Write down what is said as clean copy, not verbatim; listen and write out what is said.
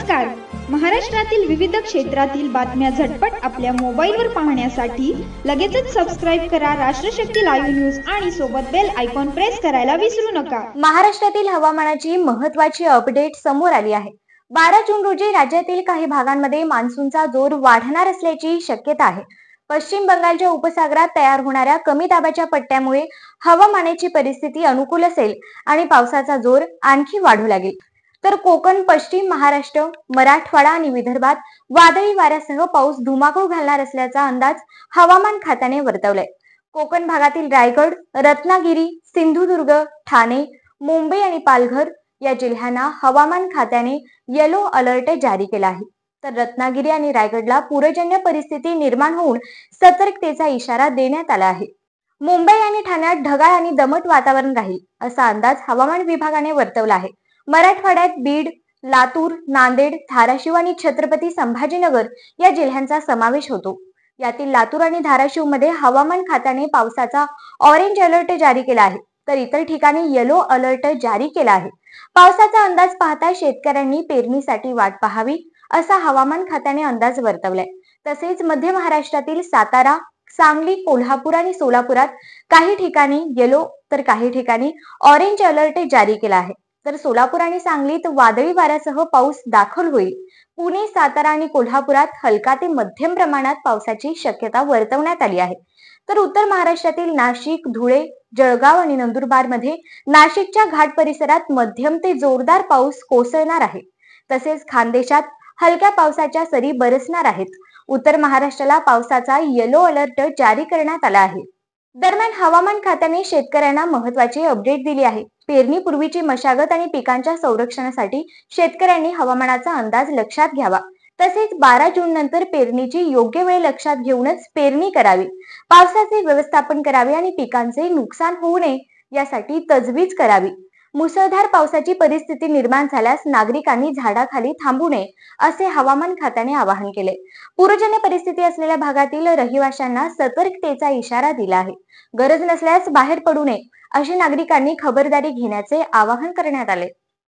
नमस्कार. महाराष्ट्रातील विविध क्षेत्रातील बातम्या झटपट आपल्या मोबाईलवर पाहण्यासाठी लगेचच सबस्क्राइब करा राष्ट्रशक्ती लाईव्ह न्यूज आणि सोबत बेल आयकॉन प्रेस करायला विसरू नका. महाराष्ट्रातील हवामानाची महत्त्वाची अपडेट समोर आली आहे. 12 जून रोजी राज्यातील काही भागांमध्ये मान्सूनचा जोर वाढणार असल्याची शक्यता आहे. पश्चिम बंगालच्या उपसागरात तयार होणाऱ्या कमी दाबाच्या पट्ट्यामुळे हवामानाची परिस्थिती अनुकूल असेल आणि पावसाचा जोर आणखी वाढू लागेल. तर कोकण, पश्चिम महाराष्ट्र, मराठवाडा आणि विदर्भात वादळी वाऱ्यासह पाऊस धुमाकूळ घालणार असल्याचा अंदाज हवामान खात्याने वर्तवलाय. कोकण भागातील रायगड, रत्नागिरी, सिंधुदुर्ग, ठाणे, मुंबई आणि पालघर या जिल्ह्यांना हवामान खात्याने येलो अलर्ट जारी केला आहे. तर रत्नागिरी आणि रायगडला पूरजन्य परिस्थिती निर्माण होऊन सतर्कतेचा इशारा देण्यात आला आहे. मुंबई आणि ठाण्यात ढगाळ आणि दमट वातावरण राहील असा अंदाज हवामान विभागाने वर्तवला आहे. मराठवाड्यात बीड, लातूर, नांदेड, धाराशिव आणि छत्रपती संभाजीनगर या जिल्ह्यांचा समावेश होतो. यातील लातूर आणि धाराशिव मध्ये हवामान खात्याने पावसाचा ऑरेंज अलर्ट जारी केला आहे, तर इतर ठिकाणी येलो अलर्ट जारी केला आहे. पावसाचा अंदाज पाहता शेतकऱ्यांनी पेरणीसाठी वाट पाहावी असा हवामान खात्याने अंदाज वर्तवलाय. तसेच मध्य महाराष्ट्रातील सातारा, सांगली, कोल्हापूर आणि सोलापुरात काही ठिकाणी येलो तर काही ठिकाणी ऑरेंज अलर्ट जारी केला आहे. तर सोलापूर आणि सांगलीत वादळी वाऱ्यासह पाऊस दाखल होईल. पुणे, सातारा आणि कोल्हापुरात हलका ते मध्यम प्रमाणात पावसाची शक्यता वर्तवण्यात आली आहे. तर उत्तर महाराष्ट्रातील नाशिक, धुळे, जळगाव आणि नंदुरबार मध्ये नाशिकच्या घाट परिसरात मध्यम ते जोरदार पाऊस कोसळणार आहे. तसेच खानदेशात हलक्या पावसाच्या सरी बरसणार आहेत. उत्तर महाराष्ट्राला पावसाचा येलो अलर्ट जारी करण्यात आला आहे. दरम्यान हवामान खात्याने शेतकऱ्यांना महत्त्वाची अपडेट दिली आहे. पेरणीपूर्वीची मशागत आणि पिकांच्या संरक्षणासाठी शेतकऱ्यांनी हवामानाचा अंदाज लक्षात घ्यावा. तसेच 12 जून नंतर पेरणीची योग्य वेळ लक्षात घेऊनच पेरणी करावी. पावसाचे व्यवस्थापन करावे आणि पिकांचे नुकसान होऊ नये यासाठी तजवीज करावी. मुसळधार पावसाची परिस्थिती निर्माण झाल्यास नागरिकांनी झाडाखाली थांबू नये असे हवामान खात्याने आवाहन केले. पूरजन्य परिस्थिती असलेल्या भागातील रहिवाशांना सतर्कतेचा इशारा दिला आहे. गरज नसल्यास बाहेर पडू नये अशी नागरिकांनी खबरदारी घेण्याचे आवाहन करण्यात आले.